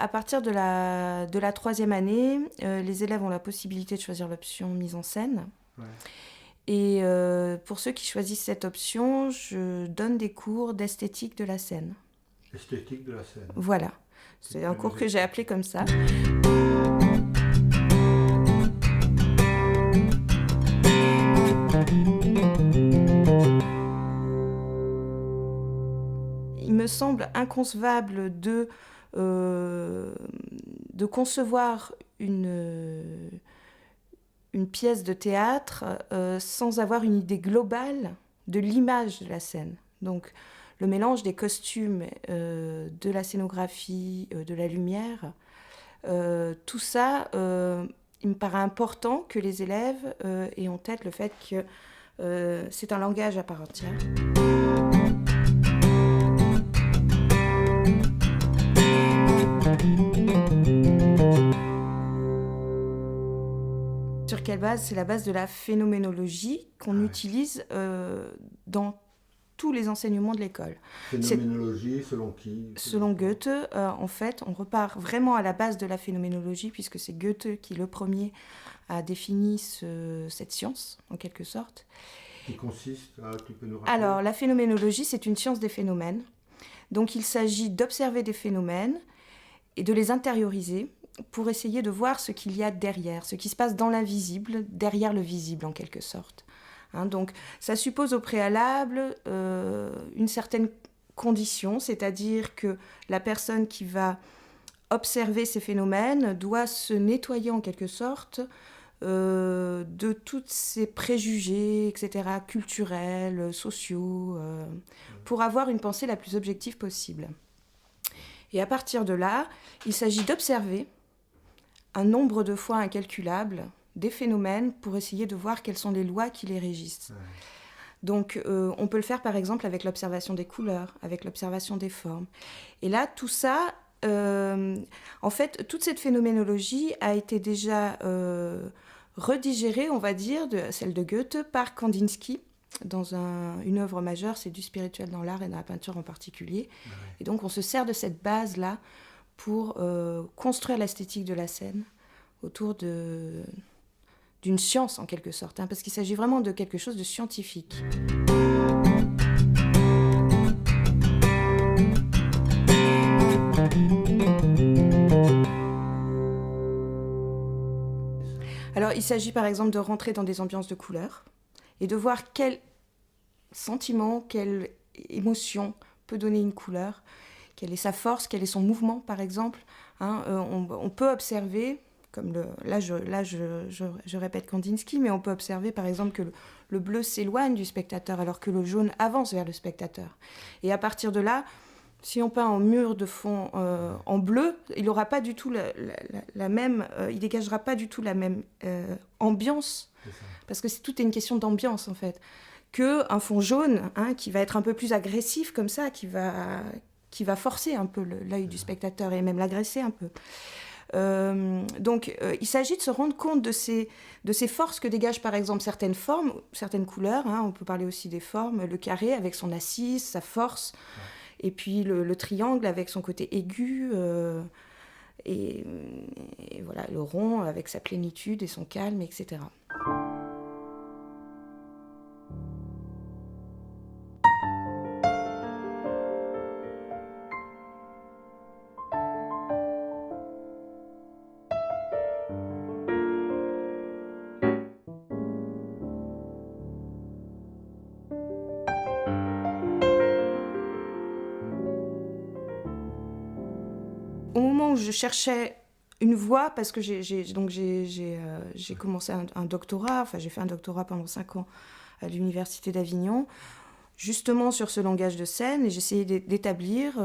à partir de la troisième année, les élèves ont la possibilité de choisir l'option mise en scène. Ouais. Et pour ceux qui choisissent cette option, je donne des cours d'esthétique de la scène. Esthétique de la scène. Voilà, c'est un cours que j'ai appelé comme ça. Il me semble inconcevable de concevoir une pièce de théâtre sans avoir une idée globale de l'image de la scène. Donc, le mélange des costumes, de la scénographie, de la lumière, tout ça, il me paraît important que les élèves aient en tête le fait que c'est un langage à part entière. Sur quelle base ? C'est la base de la phénoménologie qu'on utilise dans tous les enseignements de l'école. Phénoménologie, selon qui ? Selon Goethe, en fait, on repart vraiment à la base de la phénoménologie, puisque c'est Goethe qui, le premier, a défini cette science, en quelque sorte. Qui consiste à... Tu peux nous rappeler ? Alors, la phénoménologie, c'est une science des phénomènes. Donc, il s'agit d'observer des phénomènes et de les intérioriser pour essayer de voir ce qu'il y a derrière, ce qui se passe dans l'invisible, derrière le visible, en quelque sorte. Donc, ça suppose au préalable une certaine condition, c'est-à-dire que la personne qui va observer ces phénomènes doit se nettoyer en quelque sorte de tous ces préjugés, etc., culturels, sociaux, pour avoir une pensée la plus objective possible. Et à partir de là, il s'agit d'observer un nombre de fois incalculable des phénomènes pour essayer de voir quelles sont les lois qui les régissent. Ouais. Donc, on peut le faire par exemple avec l'observation des couleurs, avec l'observation des formes. Et là, tout ça, en fait, toute cette phénoménologie a été déjà redigérée, on va dire, celle de Goethe, par Kandinsky, dans une œuvre majeure, c'est du spirituel dans l'art et dans la peinture en particulier. Ouais. Et donc, on se sert de cette base-là pour construire l'esthétique de la scène autour d'une science en quelque sorte, parce qu'il s'agit vraiment de quelque chose de scientifique. Alors il s'agit par exemple de rentrer dans des ambiances de couleurs et de voir quel sentiment, quelle émotion peut donner une couleur, quelle est sa force, quel est son mouvement par exemple. On peut observer, comme là je répète Kandinsky, mais on peut observer par exemple que le bleu s'éloigne du spectateur alors que le jaune avance vers le spectateur. Et à partir de là, si on peint un mur de fond en bleu, il n'aura pas du tout la même, il dégagera pas du tout la même ambiance, parce que tout est une question d'ambiance en fait, qu'un fond jaune qui va être un peu plus agressif comme ça, qui va forcer un peu l'œil du spectateur et même l'agresser un peu. Donc, il s'agit de se rendre compte de ces forces que dégagent par exemple certaines formes, certaines couleurs. On peut parler aussi des formes, le carré avec son assise, sa force, et puis le triangle avec son côté aigu, et voilà, le rond avec sa plénitude et son calme, etc. Au moment où je cherchais une voie, parce que j'ai commencé un doctorat, enfin j'ai fait un doctorat pendant 5 ans à l'université d'Avignon, justement sur ce langage de scène, et j'essayais d'établir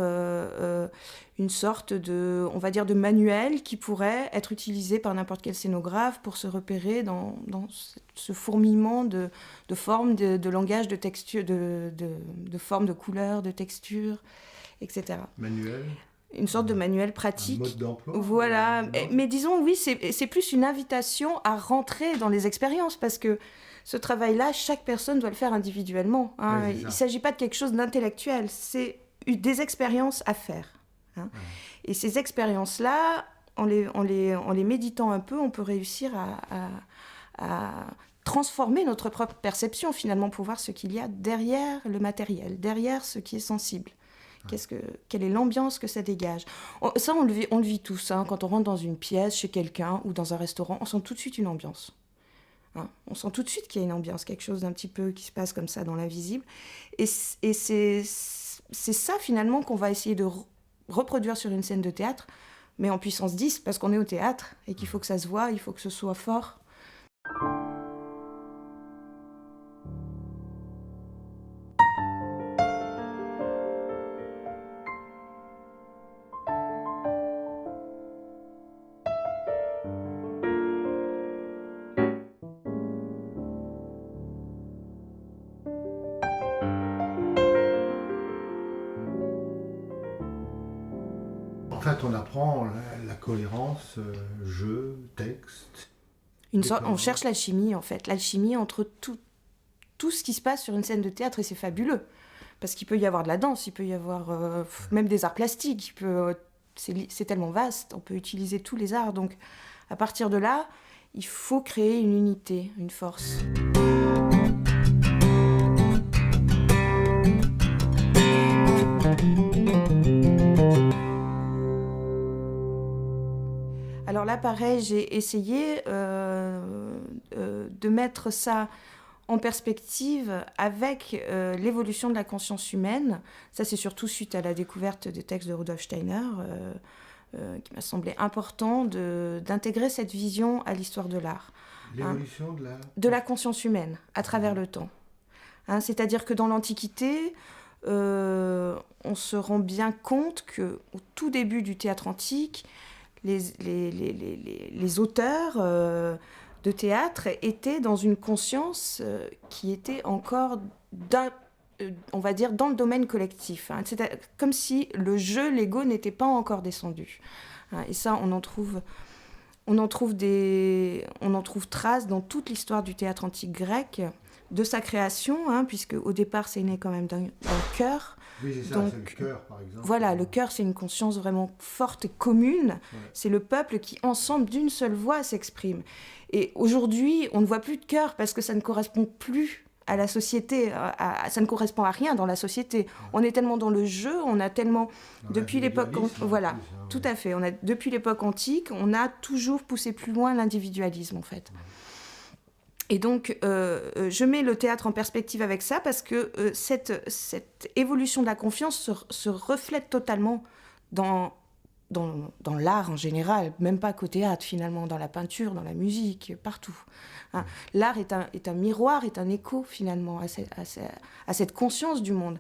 une sorte de, on va dire, de manuel qui pourrait être utilisé par n'importe quel scénographe pour se repérer dans ce fourmillement de formes, de langage, de texture, de formes, de couleurs, de textures, etc. Manuel ? Une sorte de manuel pratique. Un mode d'emploi. Voilà. Mais disons, oui, c'est plus une invitation à rentrer dans les expériences, parce que ce travail-là, chaque personne doit le faire individuellement. Oui, il ne s'agit pas de quelque chose d'intellectuel, c'est des expériences à faire. Hein. Et ces expériences-là, en les méditant un peu, on peut réussir à transformer notre propre perception, finalement, pour voir ce qu'il y a derrière le matériel, derrière ce qui est sensible. Quelle est l'ambiance que ça dégage? Ça, on le vit tous. Hein. Quand on rentre dans une pièce, chez quelqu'un ou dans un restaurant, on sent tout de suite une ambiance. Hein. On sent tout de suite qu'il y a une ambiance, quelque chose d'un petit peu qui se passe comme ça dans l'invisible. Et c'est ça, finalement, qu'on va essayer de reproduire sur une scène de théâtre, mais en puissance 10, parce qu'on est au théâtre et qu'il faut que ça se voit, il faut que ce soit fort. En fait, on apprend la cohérence, jeu, texte. On cherche l'alchimie, en fait. L'alchimie entre tout ce qui se passe sur une scène de théâtre, et c'est fabuleux. Parce qu'il peut y avoir de la danse, il peut y avoir même des arts plastiques. C'est tellement vaste, on peut utiliser tous les arts. Donc, à partir de là, il faut créer une unité, une force. Alors là, pareil, j'ai essayé de mettre ça en perspective avec l'évolution de la conscience humaine. Ça, c'est surtout suite à la découverte des textes de Rudolf Steiner, qui m'a semblé important d'intégrer cette vision à l'histoire de l'art. L'évolution de la conscience humaine à travers le temps. Hein, c'est-à-dire que dans l'Antiquité, on se rend bien compte qu'au tout début du théâtre antique, les auteurs de théâtre étaient dans une conscience qui était encore, on va dire, dans le domaine collectif. Hein. C'est comme si le jeu, l'ego, n'était pas encore descendu. Hein. Et ça, on en trouve trace dans toute l'histoire du théâtre antique grec, de sa création, hein, puisque au départ, c'est né quand même d'un chœur. Oui, c'est ça, donc, c'est le cœur, par exemple. Voilà, le cœur, c'est une conscience vraiment forte et commune. Ouais. C'est le peuple qui, ensemble, d'une seule voix, s'exprime. Et aujourd'hui, on ne voit plus de cœur parce que ça ne correspond plus à la société, ça ne correspond à rien dans la société. Ouais. On est tellement dans le jeu, on a tellement... Depuis l'époque... Voilà, plus, hein, tout à fait. Depuis l'époque antique, on a toujours poussé plus loin l'individualisme, en fait. Ouais. Et donc, je mets le théâtre en perspective avec ça parce que cette évolution de la confiance se reflète totalement dans l'art en général, même pas qu'au théâtre finalement, dans la peinture, dans la musique, partout. Hein. L'art est un miroir, est un écho finalement à cette conscience du monde.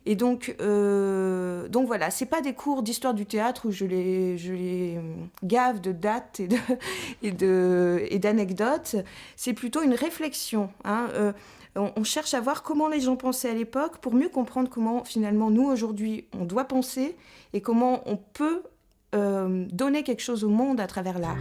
Et donc voilà, c'est pas des cours d'histoire du théâtre où je les gave de dates et d'anecdotes. C'est plutôt une réflexion. Hein. On cherche à voir comment les gens pensaient à l'époque pour mieux comprendre comment finalement nous aujourd'hui on doit penser et comment on peut donner quelque chose au monde à travers l'art.